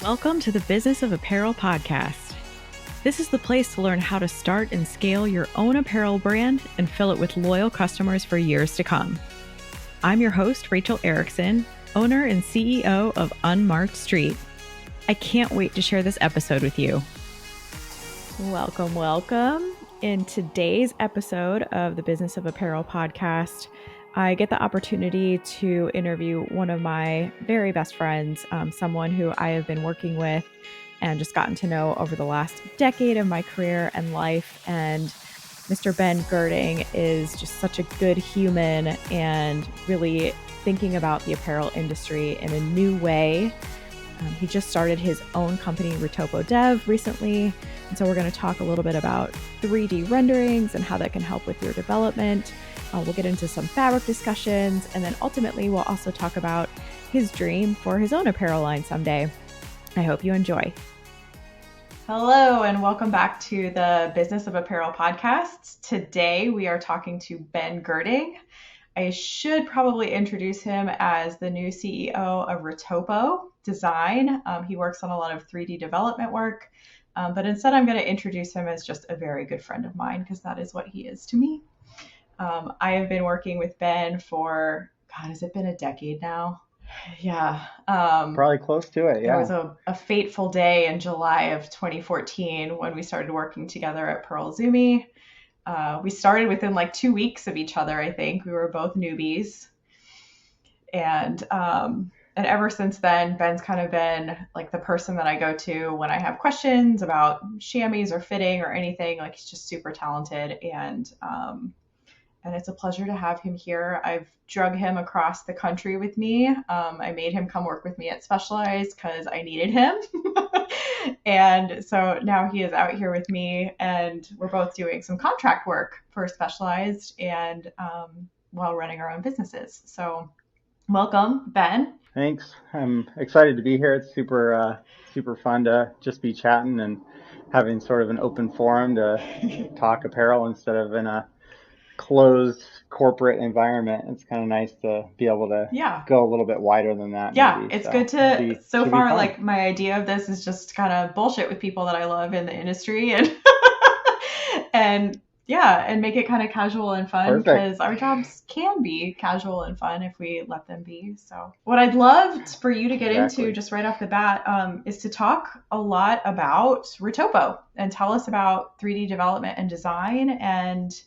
Welcome to the Business of Apparel podcast. This is the place to learn how to start and scale your own apparel brand and fill it with loyal customers for years to come. I'm your host, Rachel Erickson, owner and CEO of Unmarked Street. I can't wait to share this episode with you. Welcome. In today's episode of the Business of Apparel podcast, I get the opportunity to interview one of my very best friends, someone who I have been working with and just gotten to know over the last decade of my career and life. And Mr. Ben Gerding is just such a good human and really thinking about the apparel industry in a new way. He just started his own company, Retopo Dev, recently. And so we're going to talk a little bit about 3D renderings and how that can help with your development. We'll get into some fabric discussions, and then ultimately we'll also talk about his dream for his own apparel line someday. I hope you enjoy. Hello, and welcome back to the Business of Apparel podcast. Today we are talking to Ben Gerding. I should probably introduce him as the new CEO of Retopo Design. He works on a lot of 3D development work, but instead I'm going to introduce him as just a very good friend of mine because that is what he is to me. I have been working with Ben for, has it been a decade now? Yeah. Probably close to it, yeah. There was a fateful day in July of 2014 when we started working together at Pearl Zumi. We started within like 2 weeks of each other, I think. We were both newbies. And ever since then, Ben's kind of been like the person that I go to when I have questions about chamois or fitting or anything. Like, he's just super talented, and it's a pleasure to have him here. I've drug him across the country with me. I made him come work with me at Specialized because I needed him. And so now he is out here with me, and we're both doing some contract work for Specialized and while running our own businesses. So welcome, Ben. Thanks. I'm excited to be here. It's super fun to just be chatting and having sort of an open forum to talk apparel instead of in a closed corporate environment. It's kind of nice to be able to go a little bit wider than that. Yeah, maybe. It's good to, so far, like, my idea of this is just kind of bullshit with people that I love in the industry and and make it kind of casual and fun because our jobs can be casual and fun if we let them be. So what I'd love for you to get into just right off the bat is to talk a lot about Retopo and tell us about 3D development and design and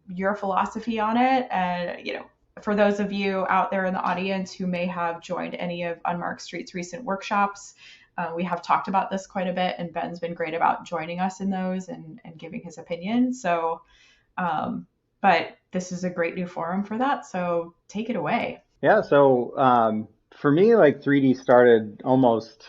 your philosophy on it. And, for those of you out there in the audience who may have joined any of Unmarked Street's recent workshops, we have talked about this quite a bit, and Ben's been great about joining us in those and giving his opinion. So, but this is a great new forum for that. So take it away. Yeah. So, for me, like 3D started almost,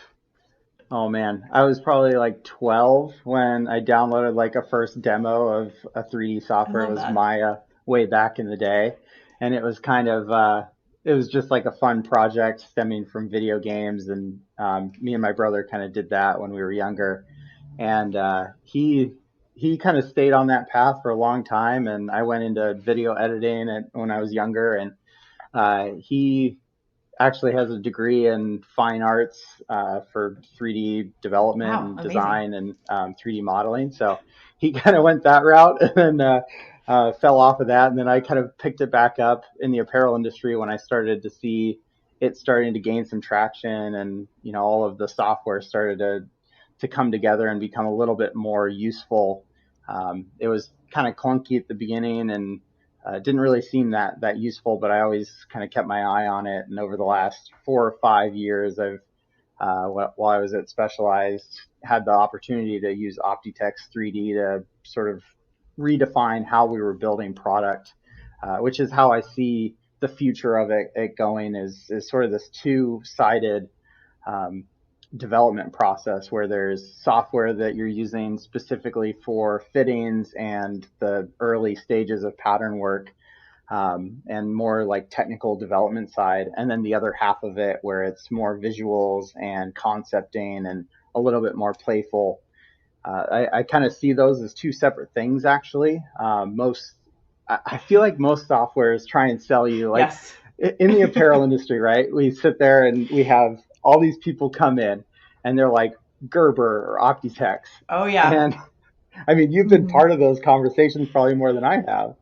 I was probably like 12 when I downloaded like a first demo of a 3D software. It was Maya way back in the day. And it was kind of, it was just like a fun project stemming from video games. And me and my brother kind of did that when we were younger. And he kind of stayed on that path for a long time. And I went into video editing when I was younger. And he actually has a degree in fine arts for 3D development and design and 3D modeling. So he kind of went that route and then fell off of that. And then I kind of picked it back up in the apparel industry when I started to see it starting to gain some traction and, all of the software started to come together and become a little bit more useful. It was kind of clunky at the beginning and didn't really seem that useful, but I always kind of kept my eye on it. And over the last 4 or 5 years, I've while I was at Specialized, had the opportunity to use Optitex 3D to sort of redefine how we were building product, which is how I see the future of it going is sort of this two-sided development process where there's software that you're using specifically for fittings and the early stages of pattern work and more like technical development side. And then the other half of it where it's more visuals and concepting and a little bit more playful. I kind of see those as two separate things, actually. I feel like most softwares try and sell you like in the apparel industry, right? We sit there and we have all these people come in and they're like Gerber or Optitex. Oh yeah. And I mean, you've been Hmm. part of those conversations probably more than I have.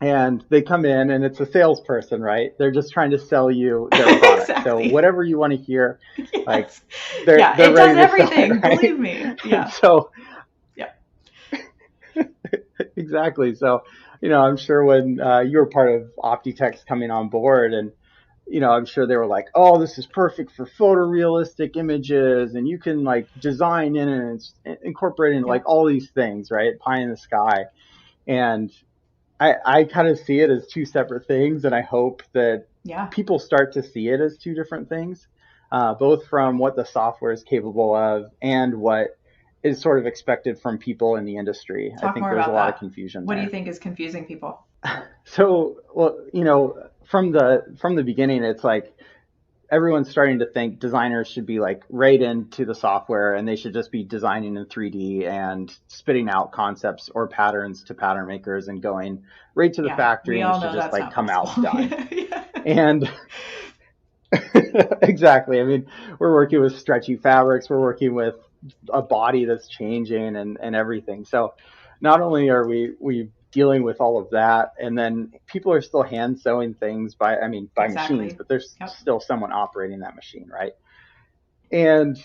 And they come in and it's a salesperson, right? They're just trying to sell you their product. So Exactly. whatever you want to hear, like Yes. they're Yeah, they're it ready does to sell it, everything. right? Believe me. And Yeah. so Yeah. exactly. So, I'm sure when you were part of Optitex coming on board, and I'm sure they were like, "Oh, this is perfect for photorealistic images, and you can like design in it and incorporate in Yeah. like all these things, right? Pie in the sky." And I kind of see it as two separate things, and I hope that Yeah. people start to see it as two different things, both from what the software is capable of and what is sort of expected from people in the industry. I Talk think more there's a about lot of that. confusion What do you there. think is confusing people? So, well, from the beginning, it's like everyone's starting to think designers should be like right into the software and they should just be designing in 3D and spitting out concepts or patterns to pattern makers and going right to the Yeah, factory we and it all should know just that's like not come possible. out done. Yeah. And exactly. I mean, we're working with stretchy fabrics, we're working with a body that's changing and everything. So not only are we dealing with all of that, and then people are still hand sewing things by machines, Exactly. but there's Yep. still someone operating that machine, right? And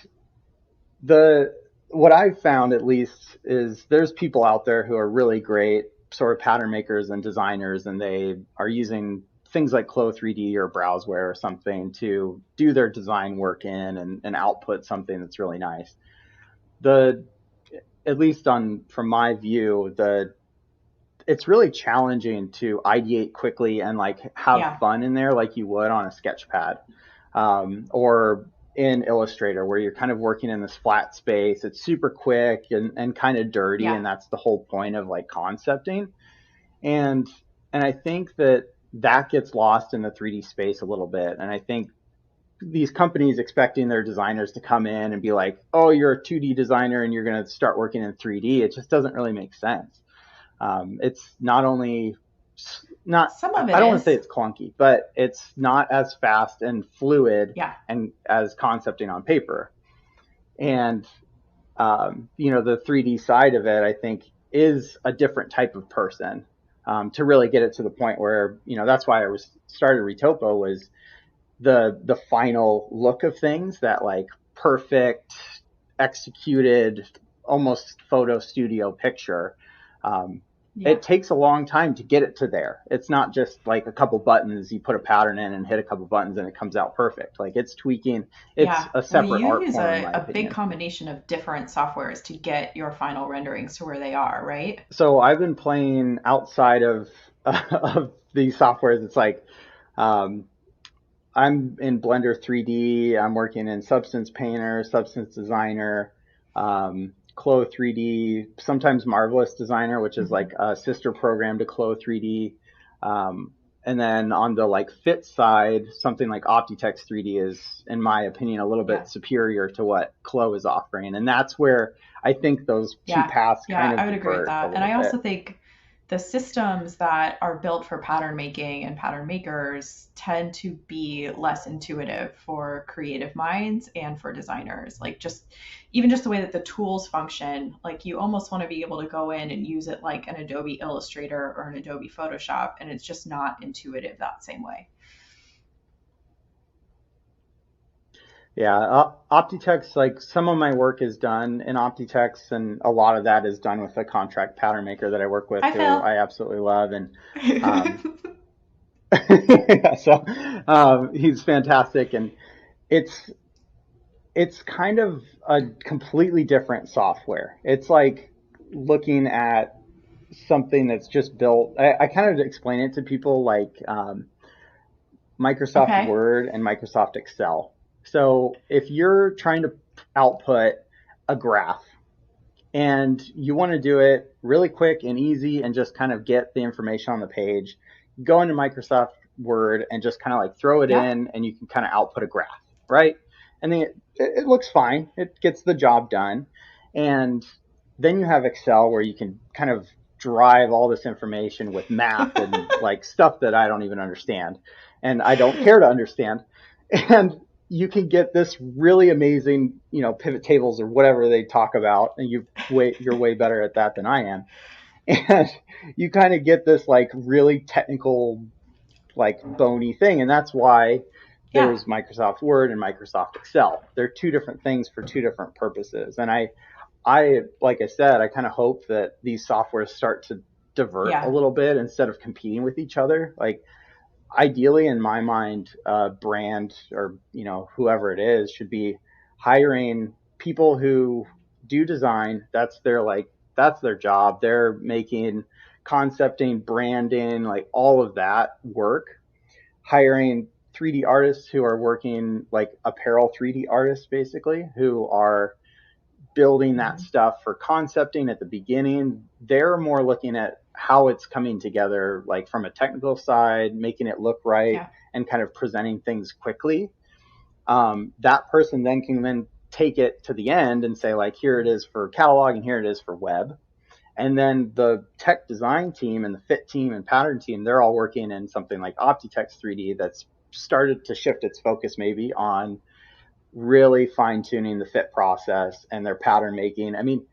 the what I've found at least is there's people out there who are really great sort of pattern makers and designers, and they are using things like Clo 3D or Browseware or something to do their design work in and output something that's really nice. The At least on from my view, the it's really challenging to ideate quickly and like have Yeah. fun in there like you would on a sketch pad, or in Illustrator where you're kind of working in this flat space. It's super quick and kind of dirty, Yeah. and that's the whole point of like concepting. And I think that that gets lost in the 3D space a little bit. And I think these companies expecting their designers to come in and be like, "Oh, you're a 2D designer and you're going to start working in 3D." It just doesn't really make sense. It's not only not Some of I it don't want to say is. it's clunky, but it's not as fast and fluid Yeah. and as concepting on paper. And the 3D side of it, I think, is a different type of person, to really get it to the point where that's why I was started Retopo was the final look of things, that like perfect executed almost photo studio picture. um, Yeah. it takes a long time to get it to there. It's not just like a couple buttons, you put a pattern in and hit a couple buttons and it comes out perfect. Like it's tweaking. It's Yeah. a Well, separate you art use form in my a big opinion. combination of different softwares to get your final renderings to where they are, right? So I've been playing outside of of these softwares. It's like, um, I'm in Blender 3D. I'm working in Substance Painter, Substance Designer, Clo 3D, sometimes Marvelous Designer, which is Hmm. like a sister program to Clo 3D. Um, and then on the like fit side, something like Optitex 3D is, in my opinion, a little Yeah. bit superior to what Clo is offering. And that's where I think those two Yeah. paths kind Yeah. of I would agree with diverge a that. And little I bit. also think the systems that are built for pattern making and pattern makers tend to be less intuitive for creative minds and for designers. Like just even just the way that the tools function, like you almost want to be able to go in and use it like an Adobe Illustrator or an Adobe Photoshop, and it's just not intuitive that same way. Yeah, Optitex, like some of my work is done in Optitex, and a lot of that is done with a contract pattern maker that I work with, Hi, who Phil. I absolutely love. And um, yeah, so he's fantastic, and it's it's kind of a completely different software. It's like looking at something that's just built. I kind of explain it to people like Microsoft Okay. Word and Microsoft Excel. So if you're trying to output a graph and you want to do it really quick and easy and just kind of get the information on the page, go into Microsoft Word and just kind of like throw it Yeah. in and you can kind of output a graph, right? And then it looks fine. It gets the job done. And then you have Excel where you can kind of drive all this information with math and like stuff that I don't even understand and I don't care to understand. And you can get this really amazing, pivot tables or whatever they talk about, and you're way better at that than I am. And you kind of get this like really technical, like bony thing. And that's why Yeah. there's Microsoft Word and Microsoft Excel. They're two different things for two different purposes. And like I said, I kind of hope that these softwares start to divert a Yeah. little bit instead of competing with each other. Like ideally, in my mind, brand or whoever it is should be hiring people who do design. That's their job. They're making concepting, branding, like all of that work. Hiring 3D artists who are working like apparel 3D artists, basically, who are building that Mhm. stuff for concepting at the beginning. They're more looking at how it's coming together, like from a technical side, making it look right, Yeah. and kind of presenting things quickly. That person then can then take it to the end and say, like, here it is for catalog and here it is for web. And then the tech design team and the fit team and pattern team, they're all working in something like Optitex 3D that's started to shift its focus maybe on really fine tuning the fit process and their pattern making. I mean,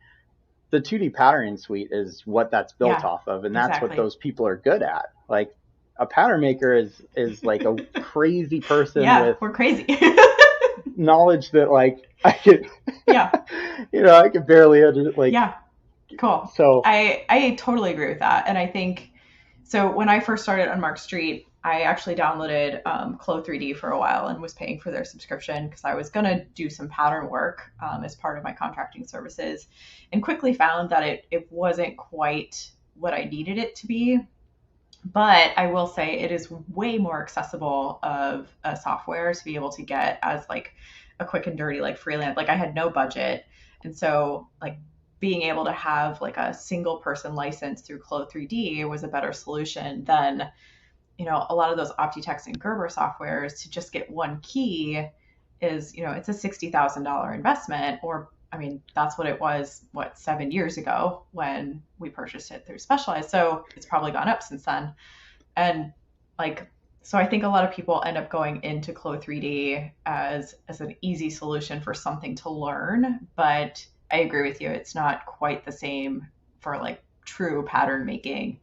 the 2D patterning suite is what that's built Yeah. off of, and that's what Exactly. those people are good at. Like a pattern maker is like a crazy person Yeah, with we're crazy. knowledge that like I could, Yeah. I could barely like. Yeah. Cool. So I totally agree with that. And I think so when I first started on Mark Street, I actually downloaded Clo 3D for a while and was paying for their subscription because I was going to do some pattern work as part of my contracting services, and quickly found that it wasn't quite what I needed it to be. But I will say it is way more accessible of a software to be able to get as like a quick and dirty like freelance. Like I had no budget, and so like being able to have like a single person license through Clo 3D was a better solution than a lot of those Optitex and Gerber softwares. To just get one key is it's a $60,000 investment, or I mean that's what it was 7 years ago when we purchased it through Specialized. So it's probably gone up since then. And like so I think a lot of people end up going into Clo 3D as an easy solution for something to learn, but I agree with you, it's not quite the same for like true pattern making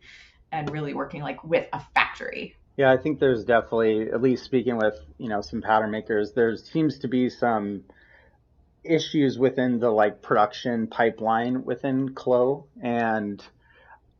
and really working like with a factory. yeah, I think there's definitely, at least speaking with some pattern makers, there seems to be some issues within the like production pipeline within Clo, and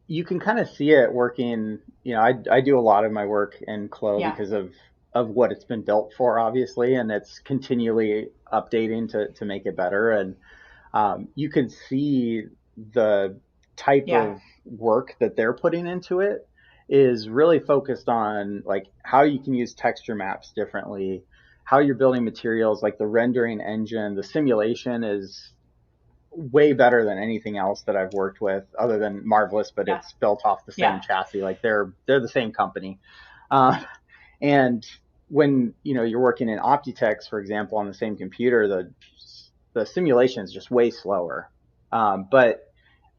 you can kind of see it working. I do a lot of my work in Clo Yeah. because of what it's been built for, obviously, and it's continually updating to make it better. And you can see the type Yeah. of work that they're putting into it is really focused on like how you can use texture maps differently, how you're building materials, like the rendering engine, the simulation is way better than anything else that I've worked with, other than Marvelous, but Yeah. it's built off the same Yeah. chassis. Like they're the same company, uh, and when you're working in Optitex, for example, on the same computer, the simulation is just way slower. But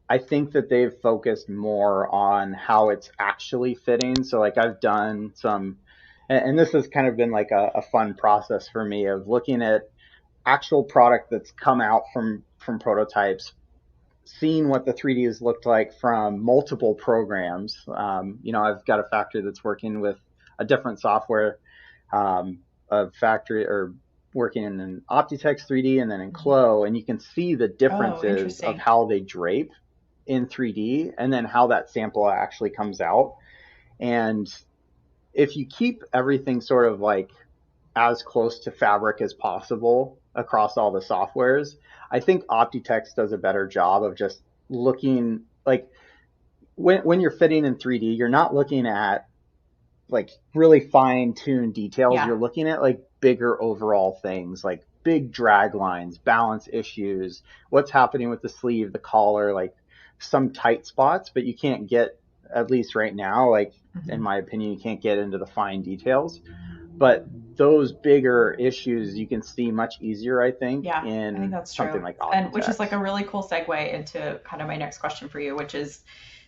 I think that they've focused more on how it's actually fitting. So like I've done some, and this has kind of been like a fun process for me of looking at actual product that's come out from prototypes, seeing what the 3D has looked like from multiple programs. I've got a factory that's working with a different software, a factory or working in an Optitex 3D and then in Mhm. Clo, and you can see the Oh, differences of interesting. how they drape in 3D and then how that sample actually comes out. And if you keep everything sort of like as close to fabric as possible across all the softwares, I think Optitex does a better job of just looking like when you're fitting in 3D, you're not looking at like really fine tuned details. Yeah. You're looking at like bigger overall things, like big drag lines, balance issues, what's happening with the sleeve, the collar, like some tight spots, but you can't get, at least right now, like in Mhm. my opinion, you can't get into the fine details. But those bigger issues you can see much easier, I think, Yeah, I think in that's something true. like And which is Optitex. like a really cool segue into kind of my next question for you, which is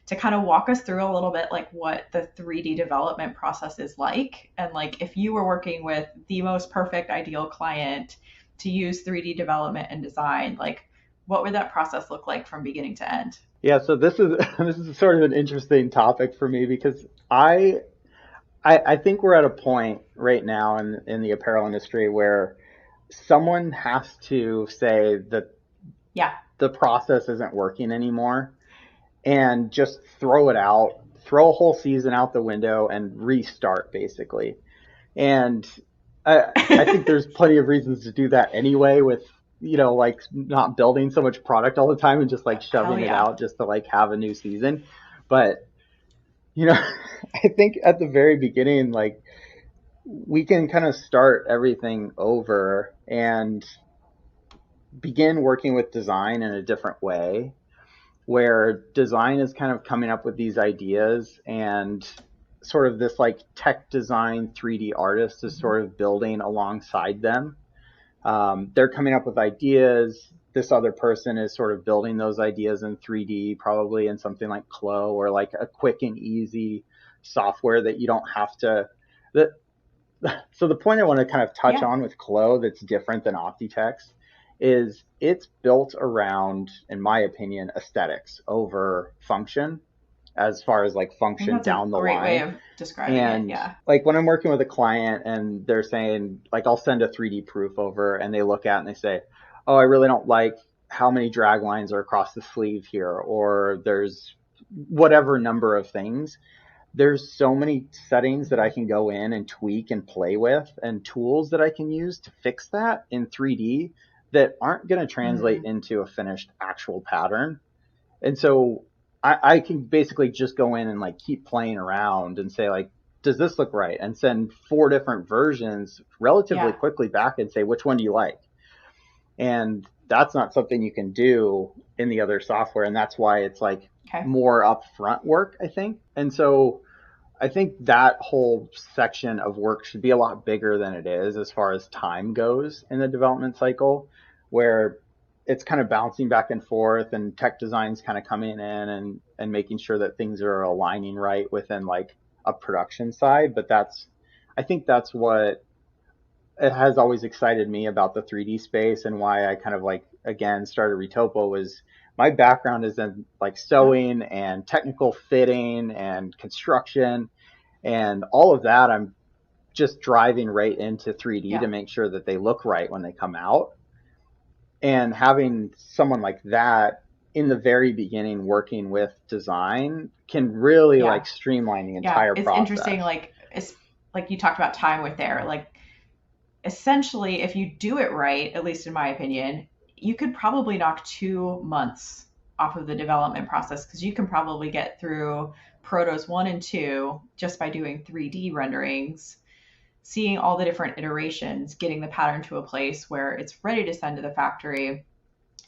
to kind of walk us through a little bit like what the 3D development process is like, and like if you were working with the most perfect ideal client to use 3D development and design, like what would that process look like from beginning to end? Yeah, so this is this is sort of an interesting topic for me because I think we're at a point right now in the apparel industry where someone has to say that Yeah. the process isn't working anymore and just throw it out, throw a whole season out the window and restart basically. And I think there's plenty of reasons to do that anyway with, like not building so much product all the time and just like Hell shoving it yeah. out just to like have a new season. But, you know, I think at the very beginning, like we can kind of start everything over and begin working with design in a different way where design is kind of coming up with these ideas and sort of this like tech design 3D artist is Mm-hmm. sort of building alongside them. They're coming up with ideas. This other person is sort of building those ideas in 3D, probably in something like Clo or like a quick and easy software that you don't have to. That so the point I want to kind of touch Yeah. on with Clo that's different than Optitext is it's built around, in my opinion, aesthetics over function as far as like I think function that's a down the great way line. of describing it. And Yeah. like when I'm working with a client and they're saying, like, I'll send a 3D proof over and they look at it and they say, oh, I really don't like how many drag lines are across the sleeve here, or there's whatever number of things. There's so many settings that I Mm-hmm. can go in and tweak and play with and tools that I can use to fix that in 3D that aren't going to translate Mm-hmm. into a finished actual pattern. And so I can basically just go in and like keep playing around and say like, does this look right? And send 4 different versions relatively Yeah. quickly back and say, which one do you like? And that's not something you can do in the other software. And that's why it's like Okay. more upfront work, I think. And so I think that whole section of work should be a lot bigger than it is as far as time goes in the development cycle, where it's kind of bouncing back and forth and tech design's kind of coming in and making sure that things are aligning right within like a production side. But I think that's what it has always excited me about the 3D space and why I kind of like again started Retopo was my background is in like Yep. sewing and technical fitting and construction and all of that. I'm just driving right into 3D Yeah. to make sure that they look right when they come out. And having someone like that in the very beginning working with design can really Yeah. like streamline the Yeah. entire It's interesting. process. Like, it's like you talked about time with there. Like, essentially, if you do it right, at least in my opinion, you could probably knock 2 months off of the development process because you can probably get through Protos 1 and 2 just by doing 3D renderings, seeing all the different iterations, getting the pattern to a place where it's ready to send to the factory.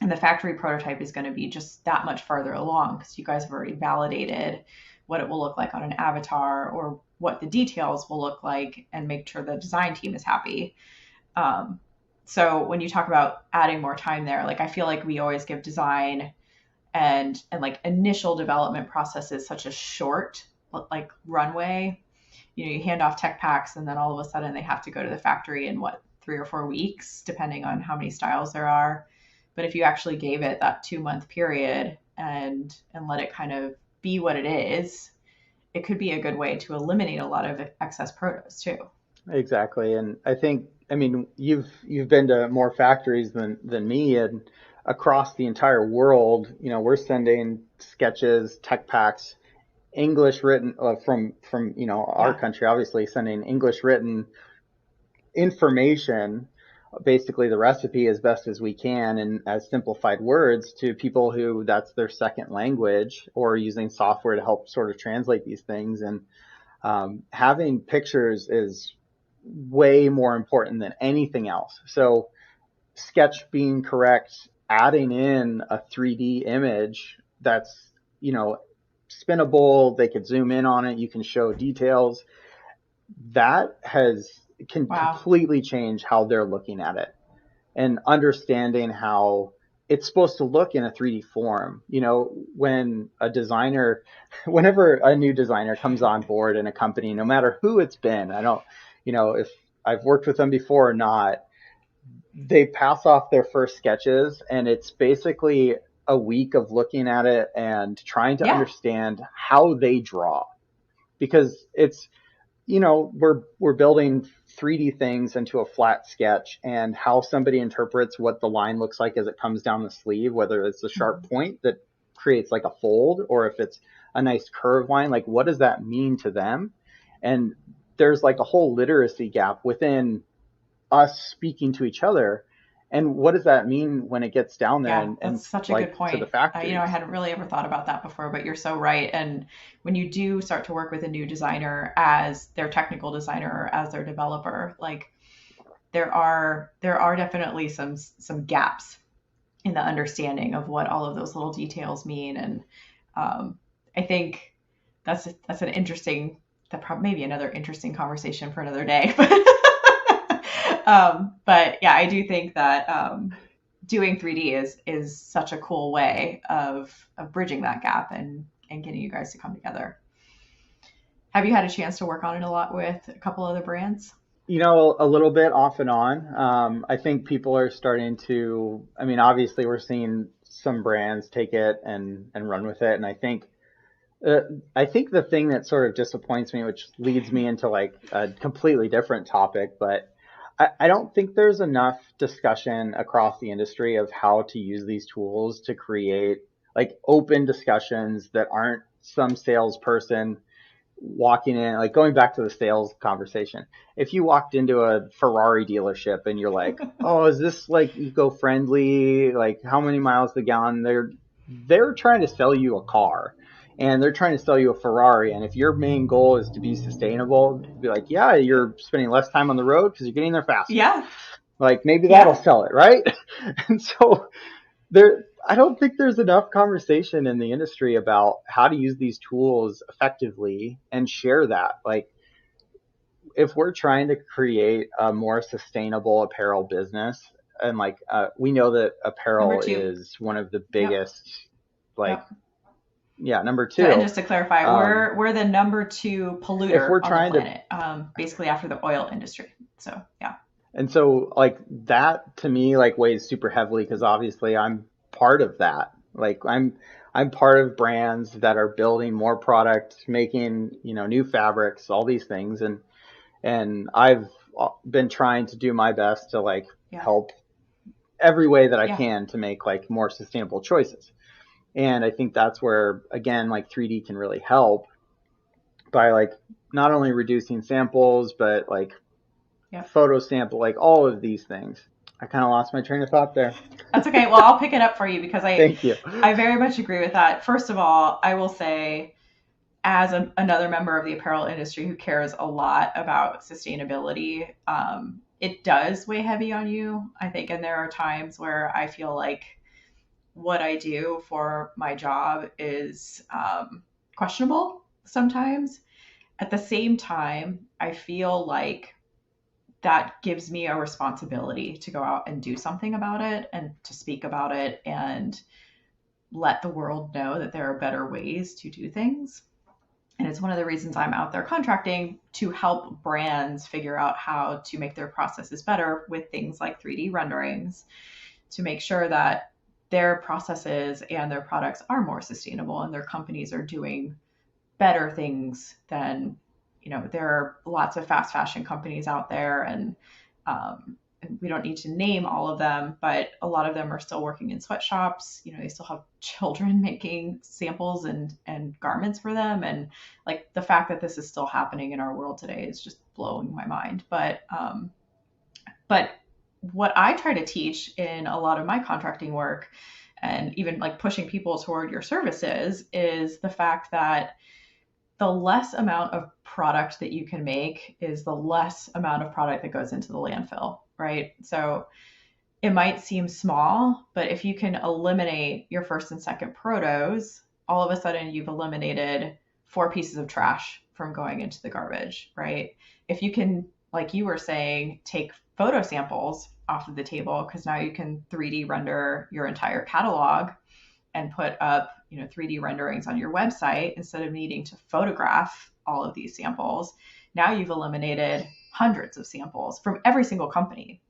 And the factory prototype is going to be just that much farther along because you guys have already validated what it will look like on an avatar or what the details will look like and make sure the design team is happy. Um, so when you talk about adding more time there, like I feel like we always give design and like initial development processes such a short like runway. You know, you hand off tech packs and then all of a sudden they have to go to the factory in what, 3 or 4 weeks, depending on how many styles there are. But if you actually gave it that 2 month period and let it kind of be what it is, it could be a good way to eliminate a lot of excess protos too. Exactly. And I think, I mean, you've been to more factories than me and across the entire world, we're sending sketches, tech packs, English written from, our Yeah. country, obviously sending English written information, basically the recipe as best as we can and as simplified words to people who that's their second language or using software to help sort of translate these things. And having pictures is way more important than anything else. So sketch being correct, adding in a 3D image that's, spinnable, they could zoom in on it, you can show details. That can Wow. completely change how they're looking at it and understanding how it's supposed to look in a 3D form. You know, when a designer, whenever a new designer comes on board in a company, no matter who it's been, I don't, you know, if I've worked with them before or not, they pass off their first sketches and it's basically a week of looking at it and trying to Yeah. understand how they draw, because it's, you know, we're building 3D things into a flat sketch, and how somebody interprets what the line looks like as it comes down the sleeve, whether it's a sharp Mhm. point that creates like a fold or if it's a nice curved line, like what does that mean to them? And there's like a whole literacy gap within us speaking to each other. And what does that mean when it gets down there Yeah, and that's such a like good to the point. I factories? hadn't really ever thought about that before, but you're so right. And when you do start to work with a new designer as their technical designer or as their developer, like there are definitely some gaps in the understanding of what all of those little details mean. And um, I think that's an interesting, maybe another interesting conversation for another day. But yeah, I do think that doing 3D is such a cool way of bridging that gap and getting you guys to come together. Have you had a chance to work on it a lot with a couple other brands? You know, a little bit off and on. I think people are starting to, I mean, obviously we're seeing some brands take it and run with it. And uh, I think the thing that sort of disappoints me, which leads me into like a completely different topic, but I don't think there's enough discussion across the industry of how to use these tools to create like open discussions that aren't some salesperson walking in, like going back to the sales conversation. If you walked into a Ferrari dealership and you're like, "Oh, is this like eco-friendly? Like how many miles to the gallon?" They're trying to sell you a car and they're trying to sell you a Ferrari. And if your main goal is to be sustainable, be like, "Yeah, you're spending less time on the road because you're getting there faster." Yeah, Like maybe that'll yeah. sell it, right? And so there, I don't think there's enough conversation in the industry about how to use these tools effectively and share that. Like if we're trying to create a more sustainable apparel business, and like we know that Number apparel two. is one of the Yep, biggest, like, yep. yeah, number So, and two. just to clarify, um, we're the number two if polluter we're on the trying to, planet, basically after the oil industry. So, yeah, and so like that to me like weighs super heavily because obviously I'm part of that. Like I'm part of brands that are building more product, making, you know, new fabrics, all these things. And I've been trying to do my best to like yeah, help every way that I yeah, can to make like more sustainable choices. And I think that's where again like 3D can really help by like not only reducing samples but like yeah. photo sample, like all of these things. I kind of lost my train of thought there. That's okay. Well, I'll pick it up for you because Thank you. I very much agree with that. First of all, I will say, as another member of the apparel industry who cares a lot about sustainability, it does weigh heavy on you, I think. And there are times where I feel like what I do for my job is questionable sometimes. At the same time, I feel like that gives me a responsibility to go out and do something about it and to speak about it and let the world know that there are better ways to do things. And it's one of the reasons I'm out there contracting to help brands figure out how to make their processes better with things like 3D renderings to make sure that their processes and their products are more sustainable and their companies are doing better things than, there are lots of fast fashion companies out there, and um, we don't need to name all of them, but a lot of them are still working in sweatshops. They still have children making samples and garments for them, and like the fact that this is still happening in our world today is just blowing my mind. But what I try to teach in a lot of my contracting work, and even like pushing people toward your services, is the fact that the less amount of product that you can make is the less amount of product that goes into the landfill, right? So it might seem small, but if you can eliminate your first and second protos, all of a sudden you've eliminated 4 pieces of trash from going into the garbage, right? If you can, like you were saying, take photo samples off of the table, because now you can 3D render your entire catalog and put up, 3D renderings on your website instead of needing to photograph all of these samples. Now you've eliminated hundreds of samples from every single company.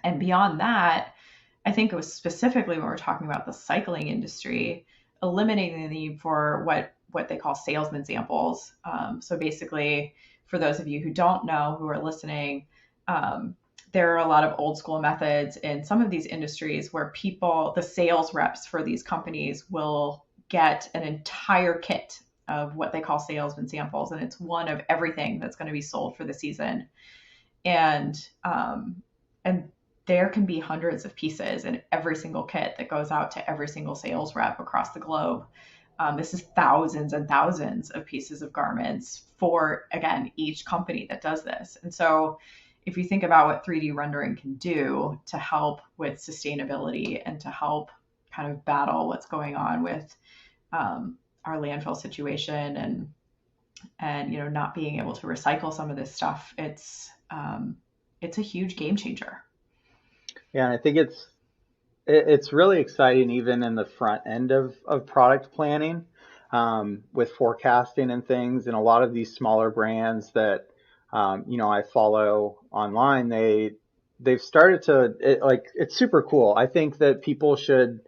And beyond that, I think it was specifically when we're talking about the cycling industry, eliminating the need for what they call salesman samples. So basically, for those of you who don't know, who are listening, there are a lot of old school methods in some of these industries where the sales reps for these companies will get an entire kit of what they call salesman samples. And it's one of everything that's going to be sold for the season. And there can be hundreds of pieces in every single kit that goes out to every single sales rep across the globe. This is thousands and thousands of pieces of garments for, again, each company that does this. And so if you think about what 3D rendering can do to help with sustainability and to help kind of battle what's going on with our landfill situation and not being able to recycle some of this stuff, it's a huge game changer. Yeah, and I think it's really exciting even in the front end of product planning, with forecasting and things. And a lot of these smaller brands that I follow online, they've started to it's super cool. I think that people should,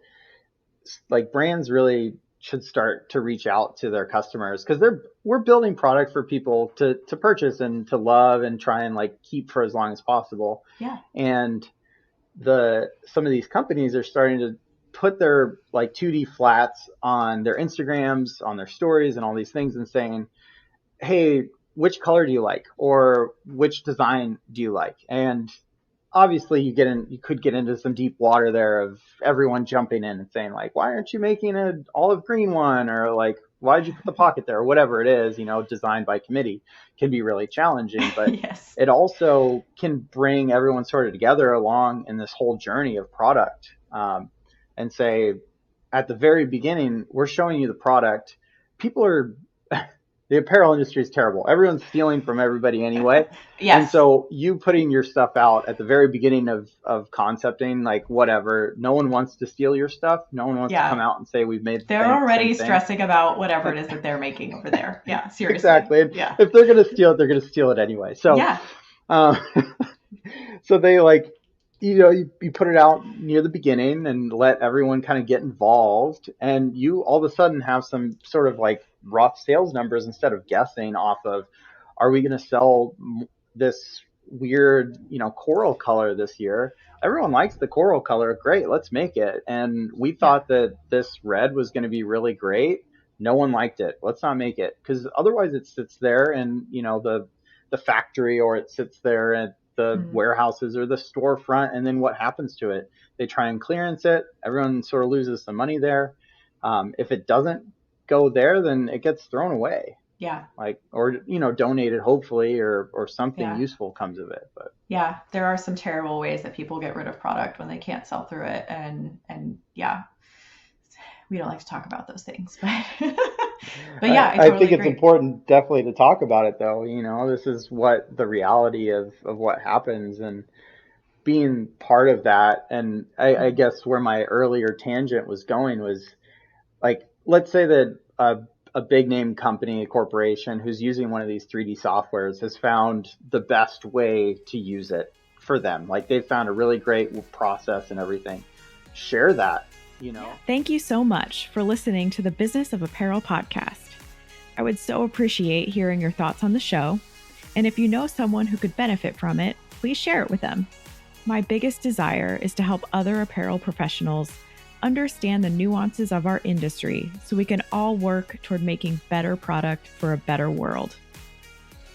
brands really should start to reach out to their customers, because we're building product for people to purchase and to love and try and keep for as long as possible. Yeah. And some of these companies are starting to put their 2D flats on their Instagrams, on their stories and all these things, and saying, hey, which color do you like? Or which design do you like? And obviously you could get into some deep water there of everyone jumping in and saying why aren't you making an olive green one? Or why did you put the pocket there? Or whatever it is, designed by committee can be really challenging, but yes. It also can bring everyone sort of together along in this whole journey of product, and say, at the very beginning, we're showing you the product. The apparel industry is terrible. Everyone's stealing from everybody anyway. Yes. And so you putting your stuff out at the very beginning of concepting, whatever, no one wants to steal your stuff. No one wants to come out and say we've made They're already stressing about whatever it is that they're making over there. Yeah, seriously. Exactly. Yeah. If they're going to steal it, they're going to steal it anyway. So, yeah. So they you put it out near the beginning and let everyone kind of get involved, and you all of a sudden have some sort of rough sales numbers instead of guessing off of, are we going to sell this weird, coral color this year? Everyone likes the coral color. Great, let's make it. And we thought that this red was going to be really great. No one liked it. Let's not make it, because otherwise it sits there and the factory, or it sits there at the warehouses or the storefront, and then what happens to it? They try and clearance it. Everyone sort of loses some money there. If it doesn't go there, then it gets thrown away. Yeah. Or donated, hopefully, or something useful comes of it. But yeah, there are some terrible ways that people get rid of product when they can't sell through it, and yeah, we don't like to talk about those things, but but yeah, I totally think it's agree. important definitely to talk about it, though. This is what the reality of what happens, and being part of that. And I guess where my earlier tangent was going was, let's say that a big name company, a corporation who's using one of these 3D softwares has found the best way to use it for them. They've found a really great process and everything. Share that. Thank you so much for listening to the Business of Apparel podcast. I would so appreciate hearing your thoughts on the show. And if you know someone who could benefit from it, please share it with them. My biggest desire is to help other apparel professionals understand the nuances of our industry so we can all work toward making better product for a better world.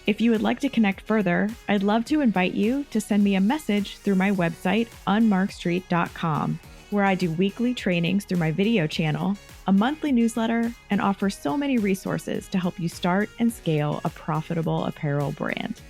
If you would like to connect further, I'd love to invite you to send me a message through my website, unmarkstreet.com, where I do weekly trainings through my video channel, a monthly newsletter, and offer so many resources to help you start and scale a profitable apparel brand.